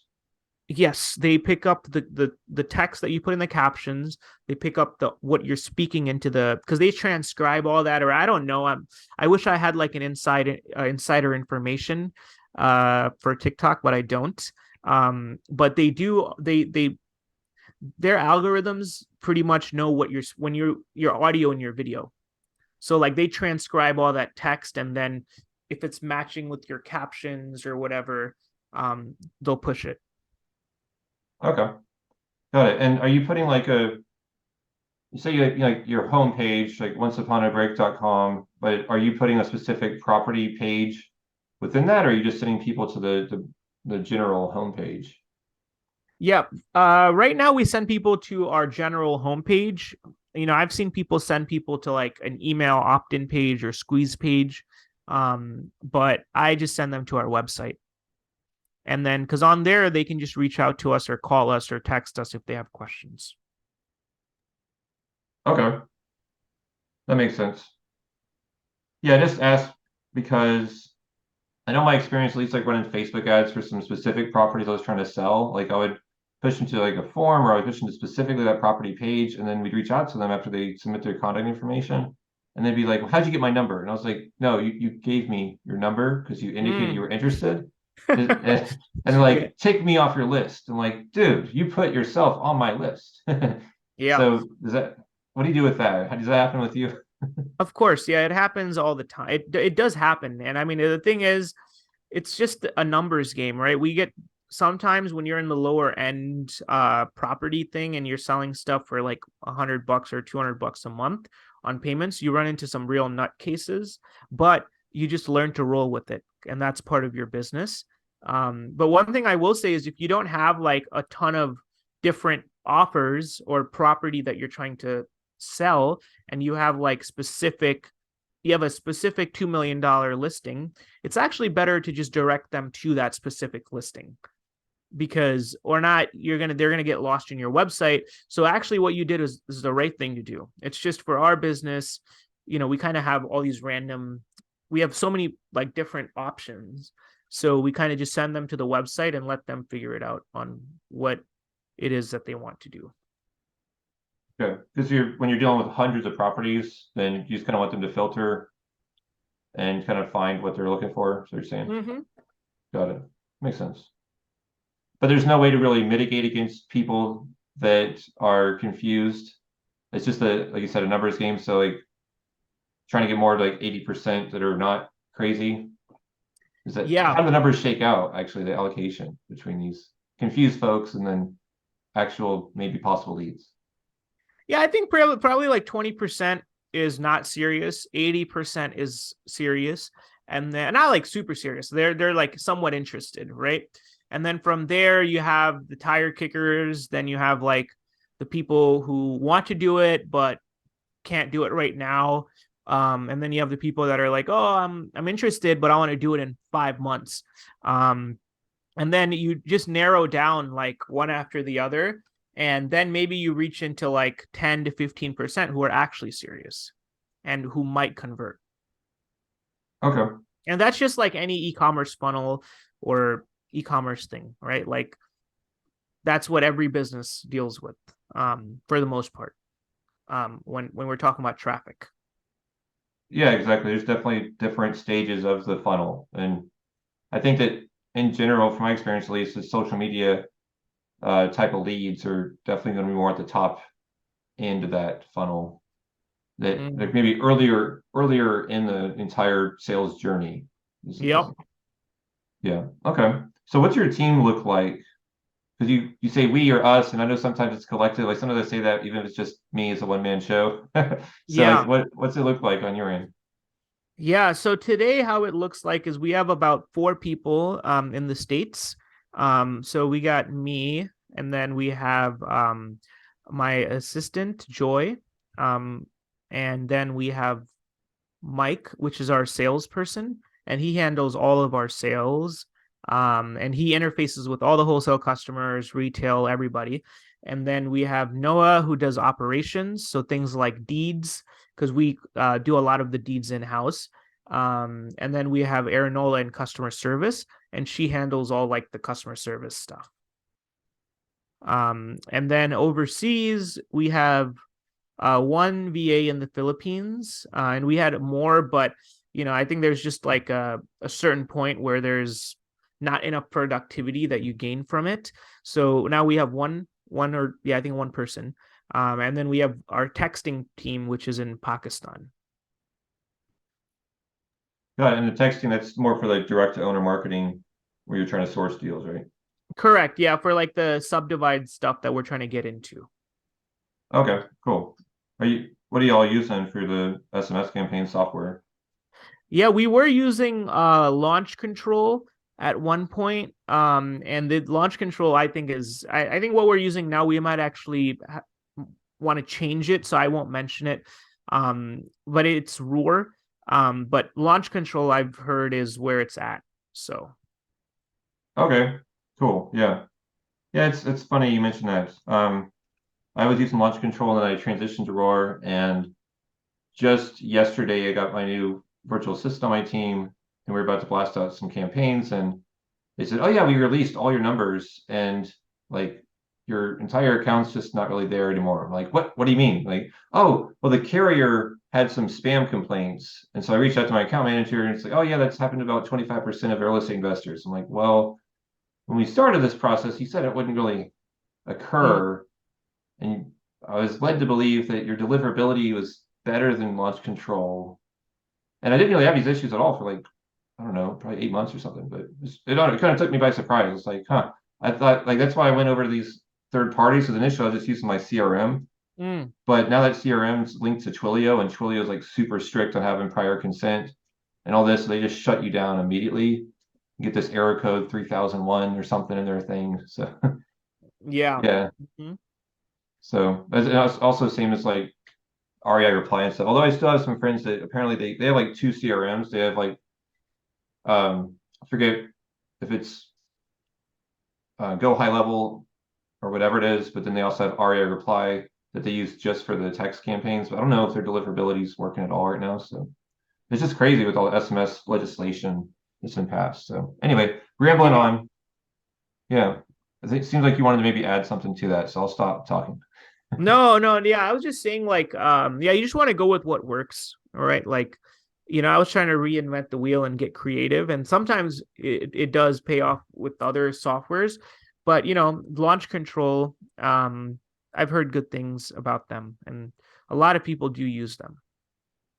S2: yes, they pick up the text that you put in the captions. They pick up the what you're speaking into the because they transcribe all that. Or I don't know. I wish I had like an insider information for TikTok, but I don't. But they do. They their algorithms pretty much know what your audio and your video. So like they transcribe all that text, and then if it's matching with your captions or whatever, they'll push it.
S1: Okay, got it. And are you putting like you say like your home page, like onceuponabreak.com, but are you putting a specific property page within that, or are you just sending people to the general homepage?
S2: Yeah. Right now we send people to our general homepage. I've seen people send people to like an email opt-in page or squeeze page. But I just send them to our website. And then because on there they can just reach out to us or call us or text us if they have questions.
S1: Okay, that makes sense. Yeah, I just asked because I know my experience, at least like running Facebook ads for some specific properties I was trying to sell. Like I would push them to like a form or I would push them to specifically that property page, and then we'd reach out to them after they submit their contact information. And they'd be like, well, how'd you get my number? And I was like, no, you gave me your number because you indicated you
S2: Mm.
S1: were interested. And they're
S2: Yeah.
S1: like, take me off your list. I'm like, dude, you put yourself on my list.
S2: Yeah.
S1: So what do you do with that? How does that happen with you?
S2: Of course. Yeah. It happens all the time. It does happen. And I mean, the thing is, it's just a numbers game, right? We get sometimes when you're in the lower end property thing and you're selling stuff for like $100 or $200 a month on payments, you run into some real nut cases, but you just learn to roll with it, and that's part of your business. But one thing I will say is if you don't have like a ton of different offers or property that you're trying to sell, and you have a specific $2 million listing, it's actually better to just direct them to that specific listing, because or not they're gonna get lost in your website. So actually what you did is the right thing to do. It's just for our business, we kind of have all these we have so many like different options. So we kind of just send them to the website and let them figure it out on what it is that they want to do.
S1: Okay. Because when you're dealing with hundreds of properties, then you just kind of want them to filter and kind of find what they're looking for. So you're saying,
S2: Mm-hmm.
S1: got it. Makes sense. But there's no way to really mitigate against people that are confused. It's just like you said, a numbers game. So like trying to get more like 80% that are not crazy. How
S2: Yeah.
S1: do the numbers shake out, actually, the allocation between these confused folks and then actual maybe possible leads?
S2: Yeah, I think probably like 20% is not serious, 80% is serious, and then not like super serious. They're like somewhat interested, right? And then from there you have the tire kickers, then you have like the people who want to do it but can't do it right now. And then you have the people that are like, "Oh, I'm interested, but I want to do it in 5 months." Um, and then you just narrow down like one after the other, and then maybe you reach into like 10 to 15% who are actually serious and who might convert.
S1: Okay.
S2: And that's just like any e-commerce funnel or e-commerce thing, right? Like that's what every business deals with, for the most part, when we're talking about traffic.
S1: Yeah, exactly. There's definitely different stages of the funnel. And I think that in general, from my experience at least, the social media type of leads are definitely going to be more at the top end of that funnel. That like
S2: Mm.
S1: maybe earlier in the entire sales journey.
S2: Yep.
S1: Yeah. Okay. So what's your team look like? Because you say we or us, and I know sometimes it's collective. Like sometimes I say that even if it's just me as a one man show. So like
S2: Yeah.
S1: what's it look like on your end?
S2: Yeah, so today how it looks like is we have about 4 people in the States. So we got me, and then we have my assistant Joy, um, and then we have Mike, which is our salesperson, and he handles all of our sales. And he interfaces with all the wholesale customers, retail, everybody. And then we have Noah, who does operations, so things like deeds, because we do a lot of the deeds in house. And then we have Arinola in customer service, and she handles all like the customer service stuff. And then overseas, we have one VA in the Philippines, and we had more, but I think there's just like a certain point where there's not enough productivity that you gain from it. So now we have I think one person. And then we have our texting team, which is in Pakistan.
S1: Got it. And the texting, that's more for like direct to owner marketing where you're trying to source deals, right?
S2: Correct. Yeah, for like the subdivide stuff that we're trying to get into.
S1: Okay, cool. What are you all using for the SMS campaign software?
S2: Yeah, we were using launch control at one point. And the launch control, I think, I think what we're using now, we might actually want to change it, so I won't mention it. But it's Roar. But launch control, I've heard, is where it's at. So
S1: Okay, cool. Yeah. Yeah, it's funny you mentioned that. I was using launch control and then I transitioned to Roar, and just yesterday I got my new virtual assistant on my team and we are about to blast out some campaigns, and they said, "Oh yeah, we released all your numbers and like your entire account's just not really there anymore." I'm like, what do you mean? Like, oh, well, the carrier had some spam complaints. And so I reached out to my account manager and it's like, "Oh yeah, that's happened to about 25% of real estate investors." I'm like, well, when we started this process, he said it wouldn't really
S2: mm,
S1: occur. And I was led to believe that your deliverability was better than launch control. And I didn't really have these issues at all for like, I don't know, probably 8 months or something. But it kind of took me by surprise. It's like, huh. I thought like that's why I went over to these third parties. Because initially I was just using my CRM.
S2: mm,
S1: But now that CRM's linked to Twilio, and Twilio is like super strict on having prior consent and all this, so they just shut you down immediately. You get this error code 3001 or something in their thing. So
S2: yeah.
S1: yeah.
S2: Mhm.
S1: So it's also same as like REI reply and stuff. Although I still have some friends that apparently they have like two CRMs. They have like I forget if it's Go High Level or whatever it is, but then they also have REI reply that they use just for the text campaigns. But I don't know if their deliverability is working at all right now. So it's just crazy with all the SMS legislation that's been passed. So anyway, rambling
S2: Yeah.
S1: on. Yeah. It seems like you wanted to maybe add something to that, so I'll stop talking.
S2: No, no, yeah. I was just saying, like, yeah, you just want to go with what works. All right. Like, I was trying to reinvent the wheel and get creative. And sometimes it does pay off with other softwares. But launch control, I've heard good things about them, and a lot of people do use them.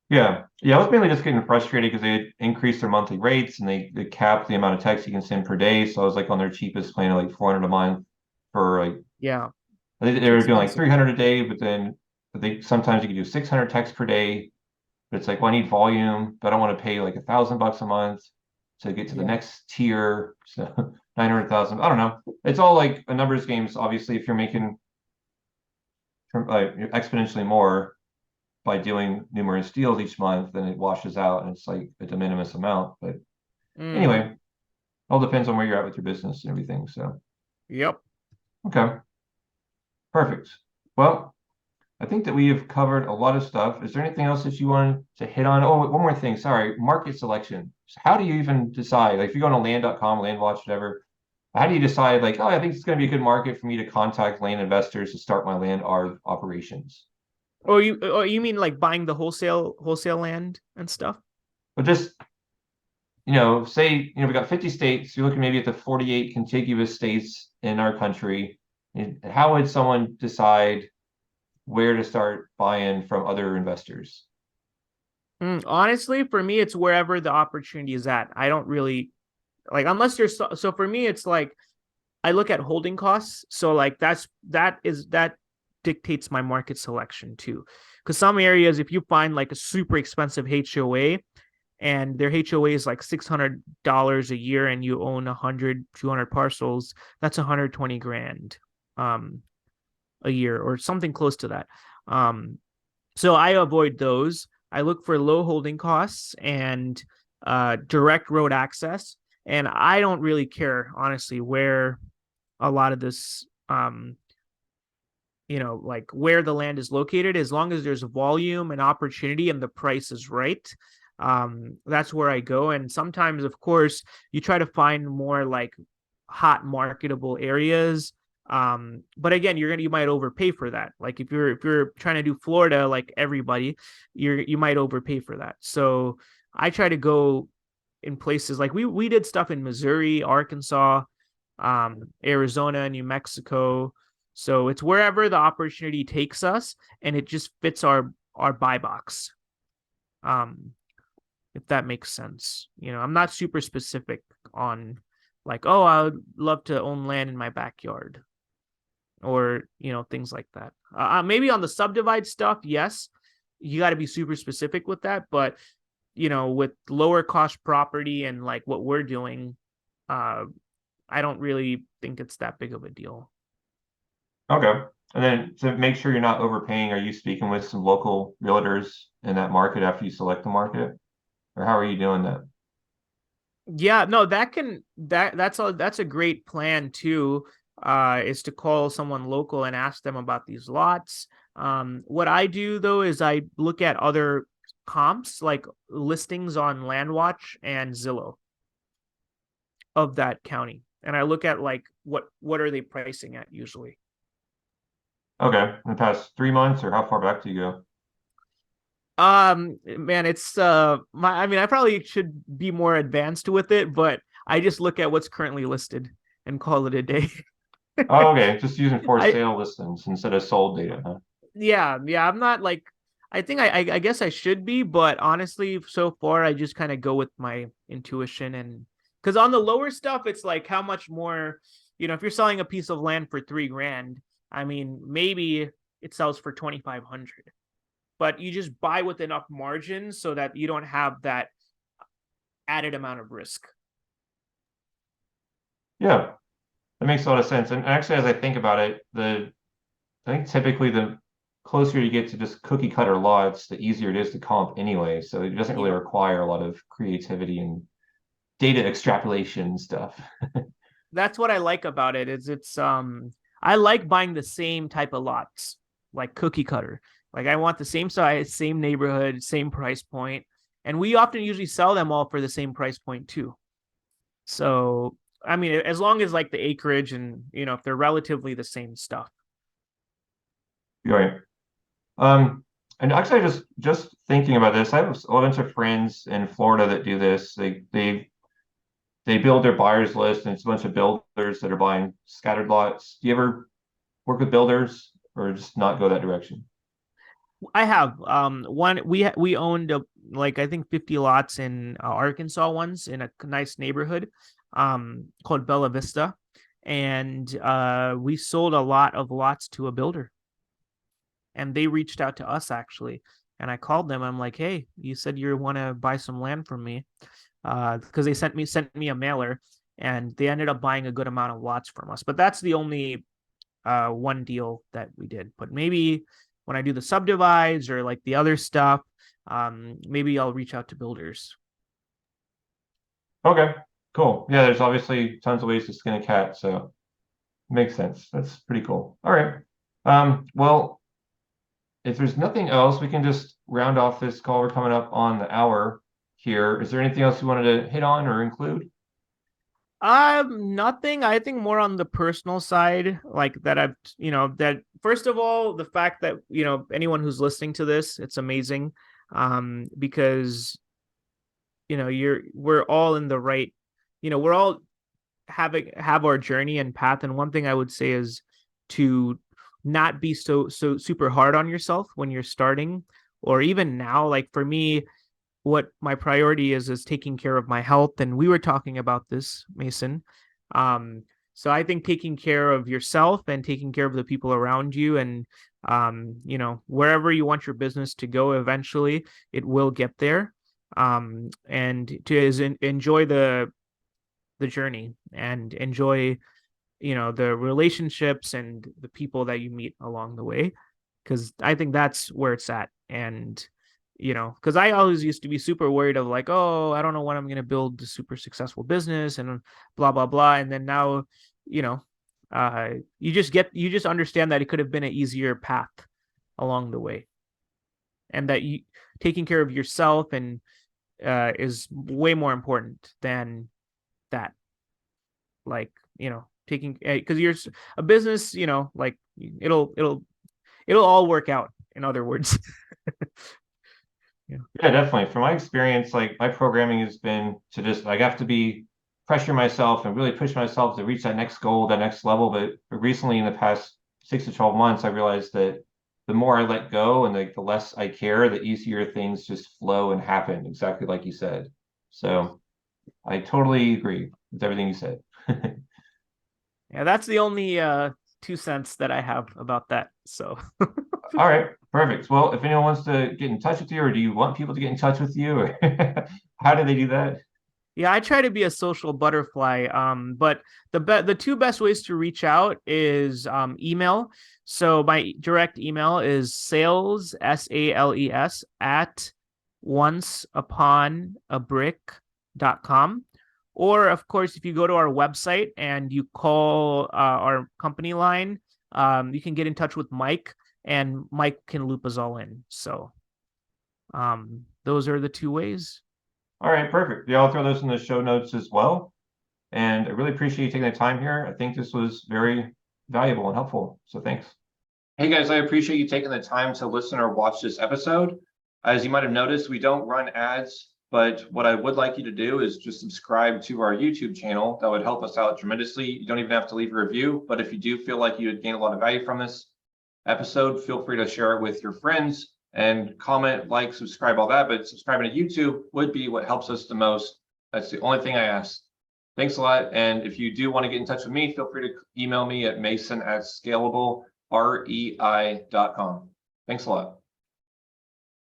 S1: Yeah. Yeah, I was mainly just getting frustrated because they had increased their monthly rates and they capped the amount of text you can send per day. So I was like on their cheapest plan of like 400 a month for like
S2: Yeah,
S1: they
S2: it's
S1: were doing like
S2: expensive.
S1: 300 a day, but then they sometimes you can do 600 texts per day. But it's like, well, I need volume, but I don't want to pay like $1,000 a month to get to the
S2: Yeah.
S1: next tier. So 900,000. I don't know. It's all like a numbers games. Obviously, if you're making like exponentially more by doing numerous deals each month, then it washes out and it's like a de minimis amount. But
S2: Mm,
S1: anyway, all depends on where you're at with your business and everything. So,
S2: yep.
S1: okay, perfect. Well, I think that we have covered a lot of stuff. Is there anything else that you wanted to hit on? Oh, one more thing. Sorry, market selection. So how do you even decide? Like, if you go on land.com, LandWatch, whatever, how do you decide, like, oh, I think it's going to be a good market for me to contact land investors to start my land operations?
S2: Or you mean like buying the wholesale land and stuff?
S1: But just, say, we got 50 states. You're looking maybe at the 48 contiguous states in our country. And how would someone decide where to start buying from other investors?
S2: Honestly, for me, it's wherever the opportunity is at. I don't really like unless you're so for me, it's like I look at holding costs. So like that dictates my market selection too. Because some areas, if you find like a super expensive HOA and their HOA is like $600 a year and you own 100, 200 parcels, that's 120 grand a year or something close to that. So I avoid those. I look for low holding costs and direct road access. And I don't really care, honestly, where a lot of this, like where the land is located, as long as there's volume and opportunity and the price is right. That's where I go. And sometimes, of course, you try to find more like hot marketable areas. But again, you might overpay for that. Like if you're trying to do Florida like everybody, you might overpay for that. So I try to go in places like we did stuff in Missouri, Arkansas, Arizona, New Mexico. So it's wherever the opportunity takes us, and it just fits our buy box. Um, if that makes sense. I'm not super specific on like, oh, I would love to own land in my backyard or, things like that. Maybe on the subdivide stuff, yes, you got to be super specific with that. But, with lower cost property and like what we're doing, uh, I don't really think it's that big of a deal.
S1: Okay. And then to make sure you're not overpaying, are you speaking with some local realtors in that market after you select the market? Or how are you doing that?
S2: Yeah, no, that's a great plan too. Is to call someone local and ask them about these lots. What I do though is I look at other comps like listings on LandWatch and Zillow of that county, and I look at like what are they pricing at usually.
S1: Okay. In the past 3 months, or how far back do you go?
S2: Man, it's I mean, I probably should be more advanced with it, but I just look at what's currently listed and call it a day.
S1: Oh, okay. Just using for
S2: I
S1: sale listings instead of sold data, huh?
S2: yeah, I'm not like I think I guess I should be, but honestly, so far I just kind of go with my intuition. And because on the lower stuff, it's like how much more, if you're selling a piece of land for 3 grand, I mean, maybe it sells for 2,500, but you just buy with enough margin so that you don't have that added amount of risk.
S1: Yeah, that makes a lot of sense. And actually, as I think about it, I think typically the closer you get to just cookie cutter lots, the easier it is to comp anyway. So it doesn't really
S2: Yeah.
S1: require a lot of creativity and data extrapolation stuff.
S2: That's what I like about it is I like buying the same type of lots, like cookie cutter. Like I want the same size, same neighborhood, same price point. And we often usually sell them all for the same price point too. So I mean, as long as like the acreage and if they're relatively the same stuff.
S1: Right. Um, and actually, just thinking about this, I have a bunch of friends in Florida that do this. They build their buyers list, and it's a bunch of builders that are buying scattered lots. Do you ever work with builders, or just not go that direction?
S2: I have one we owned like I think 50 lots in Arkansas once in a nice neighborhood called Bella Vista, and we sold a lot of lots to a builder, and they reached out to us actually, and I called them. I'm like, hey, you said you want to buy some land from me, because they sent me a mailer, and they ended up buying a good amount of lots from us. But that's the only one deal that we did. But maybe when I do the subdivides or like the other stuff, maybe I'll reach out to builders.
S1: Okay, cool. Yeah, there's obviously tons of ways to skin a cat, so makes sense. That's pretty cool. All right. Well, if there's nothing else, we can just round off this call. We're coming up on the hour here. Is there anything else you wanted to hit on or include?
S2: Nothing. I think more on the personal side, like that that first of all, the fact that, anyone who's listening to this, it's amazing. Because, we're all in the right, we're all have our journey and path. And one thing I would say is to not be so super hard on yourself when you're starting, or even now. Like for me, what my priority is taking care of my health, and we were talking about this, Mason. So I think taking care of yourself and taking care of the people around you, and wherever you want your business to go eventually, it will get there. And to enjoy the journey and enjoy the relationships and the people that you meet along the way, because I think that's where it's at. And because I always used to be super worried of like, oh, I don't know when I'm going to build a super successful business and blah blah blah. And then now, you know you just understand that it could have been an easier path along the way, and that you taking care of yourself and is way more important than that. Like, taking, because you're a business, like it'll all work out, in other words.
S1: Yeah, definitely. From my experience, like my programming has been to just like I have to be pressure myself and really push myself to reach that next goal, that next level. But recently, in the past 6 to 12 months, I realized that the more I let go and like the less I care, the easier things just flow and happen, exactly like you said. So I totally agree with everything you said.
S2: Yeah, that's the only 2 cents that I have about that. So
S1: All right, perfect. Well, if anyone wants to get in touch with you, or do you want people to get in touch with you, or how do they do that?
S2: yeah, I try to be a social butterfly. But the two best ways to reach out is email. So my direct email is sales, SALES, at onceupon-a-brick.com. Or of course, if you go to our website and you call our company line, you can get in touch with Mike, and Mike can loop us all in. So those are the two ways.
S1: All right, perfect. Yeah, I'll throw those in the show notes as well. And I really appreciate you taking the time here. I think this was very valuable and helpful. So thanks. Hey guys, I appreciate you taking the time to listen or watch this episode. As you might have noticed, we don't run ads, but what I would like you to do is just subscribe to our YouTube channel. That would help us out tremendously. You don't even have to leave a review, but if you do feel like you would gain a lot of value from this episode, feel free to share it with your friends and comment, like, subscribe, all that. But subscribing to YouTube would be what helps us the most. That's the only thing I ask. Thanks a lot. And if you do want to get in touch with me, feel free to email me at mason@scalablerei.com. Thanks a lot.